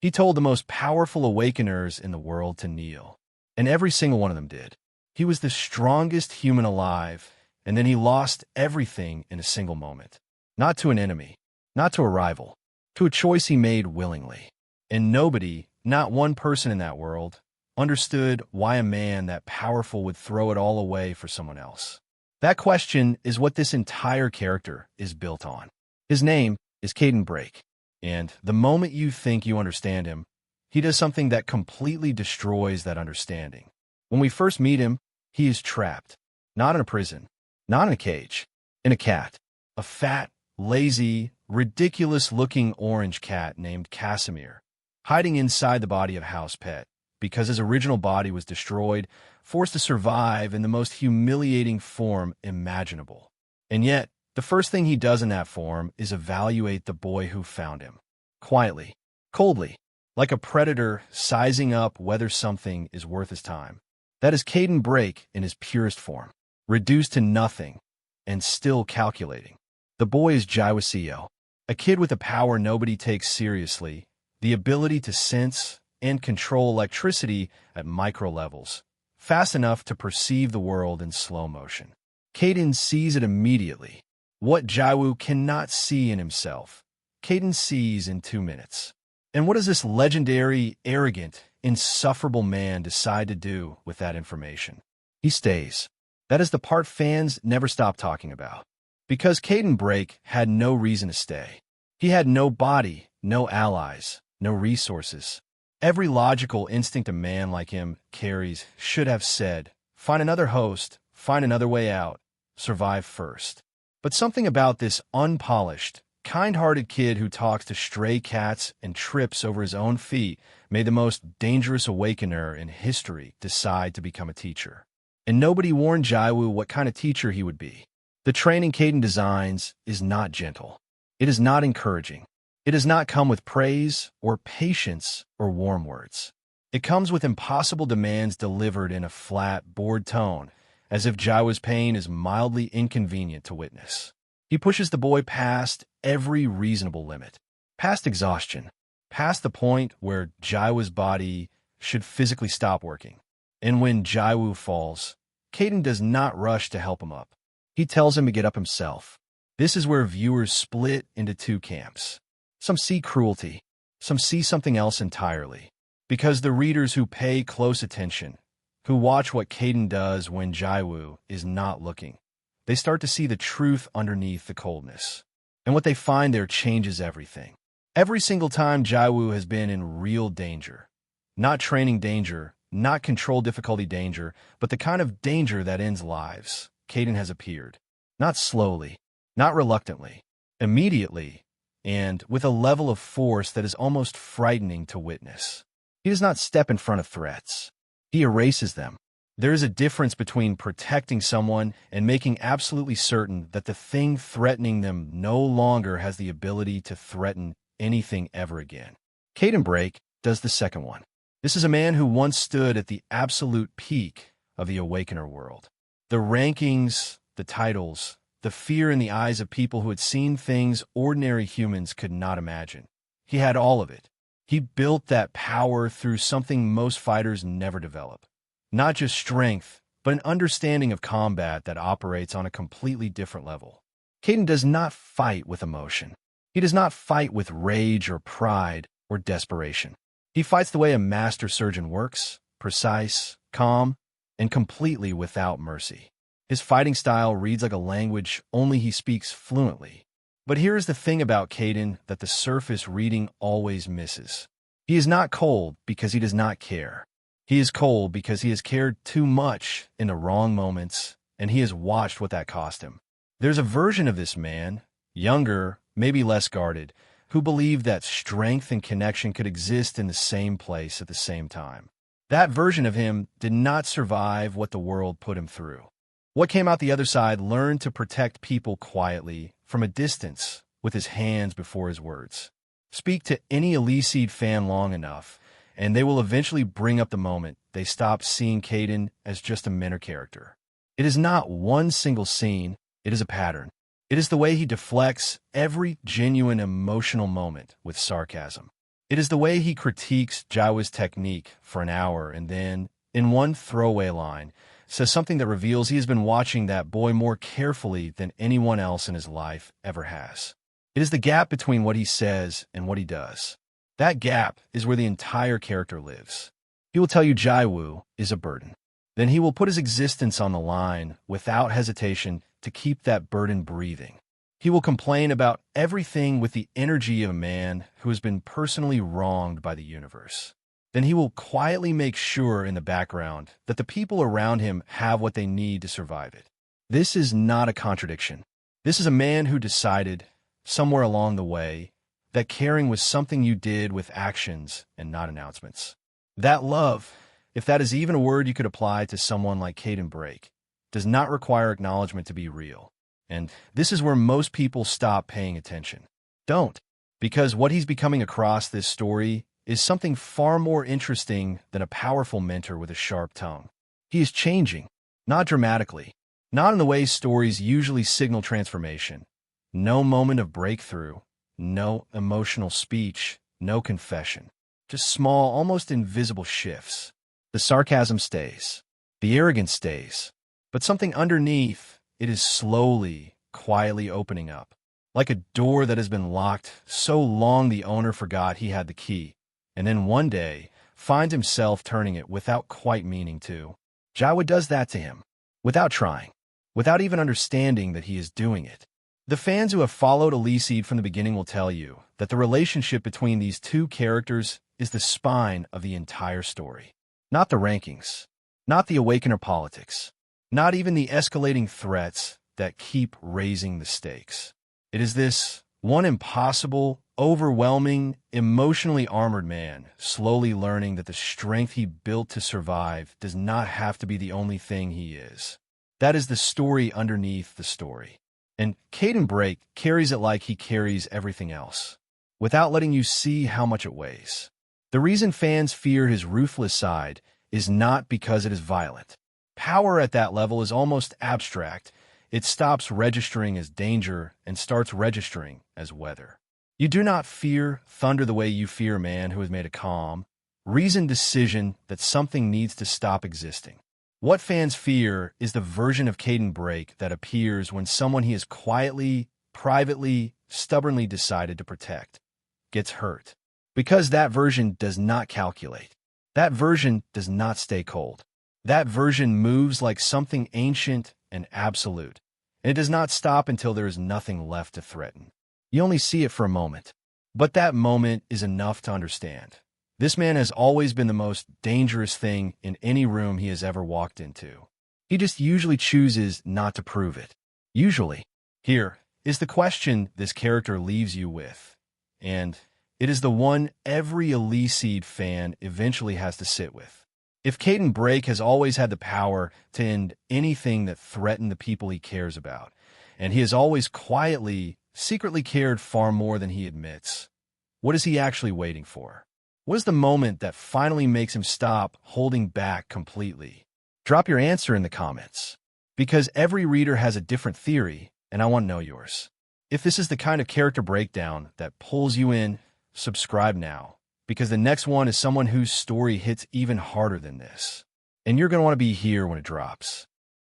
He told the most powerful Awakeners in the world to kneel, and every single one of them did. He was the strongest human alive, and then he lost everything in a single moment. Not to an enemy, not to a rival, to a choice he made willingly. And nobody, not one person in that world, understood why a man that powerful would throw it all away for someone else. That question is what this entire character is built on. His name is Kayden Break, and the moment you think you understand him, he does something that completely destroys that understanding. When we first meet him, he is trapped, not in a prison, not in a cage, in a cat, a fat, lazy, ridiculous-looking orange cat named Casimir, hiding inside the body of House Pet because his original body was destroyed, forced to survive in the most humiliating form imaginable. And yet, the first thing he does in that form is evaluate the boy who found him. Quietly, coldly, like a predator sizing up whether something is worth his time. That is Kayden Break in his purest form, reduced to nothing, and still calculating. The boy is Jiwoo, a kid with a power nobody takes seriously, the ability to sense and control electricity at micro levels, fast enough to perceive the world in slow motion. Kayden sees it immediately. What Jiwoo cannot see in himself, Kayden sees in 2 minutes. And what does this legendary, arrogant, insufferable man decide to do with that information? He stays. That is the part fans never stop talking about. Because Kayden Break had no reason to stay. He had no body, no allies, no resources. Every logical instinct a man like him carries should have said, find another host, find another way out, survive first. But something about this unpolished, kind-hearted kid who talks to stray cats and trips over his own feet made the most dangerous awakener in history decide to become a teacher. And nobody warned Jiwoo what kind of teacher he would be. The training Kayden designs is not gentle. It is not encouraging. It does not come with praise or patience or warm words. It comes with impossible demands delivered in a flat, bored tone, as if Jiwoo's pain is mildly inconvenient to witness. He pushes the boy past every reasonable limit, past exhaustion, past the point where Jiwoo's body should physically stop working. And when Jiwoo falls, Kayden does not rush to help him up. He tells him to get up himself. This is where viewers split into 2 camps. Some see cruelty, some see something else entirely. Because the readers who pay close attention, who watch what Kayden does when Jiwoo is not looking, they start to see the truth underneath the coldness. And what they find there changes everything. Every single time Jiwoo has been in real danger. Not training danger, not control difficulty danger, but the kind of danger that ends lives, Kayden has appeared. Not slowly, not reluctantly, immediately, and with a level of force that is almost frightening to witness. He does not step in front of threats. He erases them. There is a difference between protecting someone and making absolutely certain that the thing threatening them no longer has the ability to threaten anything ever again. Kayden Break does the second one. This is a man who once stood at the absolute peak of the Awakener world. The rankings, the titles, the fear in the eyes of people who had seen things ordinary humans could not imagine. He had all of it. He built that power through something most fighters never develop. Not just strength, but an understanding of combat that operates on a completely different level. Kayden does not fight with emotion. He does not fight with rage or pride or desperation. He fights the way a master surgeon works, precise, calm, and completely without mercy. His fighting style reads like a language only he speaks fluently. But here is the thing about Kayden that the surface reading always misses. He is not cold because he does not care. He is cold because he has cared too much in the wrong moments, and he has watched what that cost him. There's a version of this man, younger, maybe less guarded, who believed that strength and connection could exist in the same place at the same time. That version of him did not survive what the world put him through. What came out the other side learned to protect people quietly, from a distance, with his hands before his words. Speak to any ELECEED fan long enough, and they will eventually bring up the moment they stop seeing Kayden as just a minor character. It is not one single scene, it is a pattern. It is the way he deflects every genuine emotional moment with sarcasm. It is the way he critiques Jiwoo's technique for an hour and then, in one throwaway line, says something that reveals he has been watching that boy more carefully than anyone else in his life ever has. It is the gap between what he says and what he does. That gap is where the entire character lives. He will tell you Jiwoo is a burden. Then he will put his existence on the line without hesitation to keep that burden breathing. He will complain about everything with the energy of a man who has been personally wronged by the universe. Then he will quietly make sure in the background that the people around him have what they need to survive it. This is not a contradiction. This is a man who decided, somewhere along the way, that caring was something you did with actions and not announcements. That love, if that is even a word you could apply to someone like Kayden Break, does not require acknowledgement to be real. And this is where most people stop paying attention. Don't. Because what he's becoming across this story is something far more interesting than a powerful mentor with a sharp tongue. He is changing, not dramatically, not in the way stories usually signal transformation. No moment of breakthrough, no emotional speech, no confession. Just small, almost invisible shifts. The sarcasm stays. The arrogance stays. But something underneath, it is slowly, quietly opening up. Like a door that has been locked so long the owner forgot he had the key, and then one day finds himself turning it without quite meaning to. Jiwoo does that to him, without trying, without even understanding that he is doing it. The fans who have followed ELECEED from the beginning will tell you that the relationship between these two characters is the spine of the entire story. Not the rankings, not the awakener politics, not even the escalating threats that keep raising the stakes. It is this one impossible, overwhelming, emotionally armored man slowly learning that the strength he built to survive does not have to be the only thing he is. That is the story underneath the story. And Kayden Break carries it like he carries everything else, without letting you see how much it weighs. The reason fans fear his ruthless side is not because it is violent. Power at that level is almost abstract. It stops registering as danger and starts registering as weather. You do not fear thunder the way you fear a man who has made a calm, reasoned decision that something needs to stop existing. What fans fear is the version of Kayden Break that appears when someone he has quietly, privately, stubbornly decided to protect gets hurt. Because that version does not calculate. That version does not stay cold. That version moves like something ancient and absolute, and it does not stop until there is nothing left to threaten. You only see it for a moment, but that moment is enough to understand. This man has always been the most dangerous thing in any room he has ever walked into. He just usually chooses not to prove it. Usually. Here is the question this character leaves you with, and it is the one every ELECEED fan eventually has to sit with. If Kayden Break has always had the power to end anything that threatened the people he cares about, and he has always quietly, secretly cared far more than he admits, what is he actually waiting for? What is the moment that finally makes him stop holding back completely? Drop your answer in the comments, because every reader has a different theory, and I want to know yours. If this is the kind of character breakdown that pulls you in, subscribe now, because the next one is someone whose story hits even harder than this. And you're going to want to be here when it drops.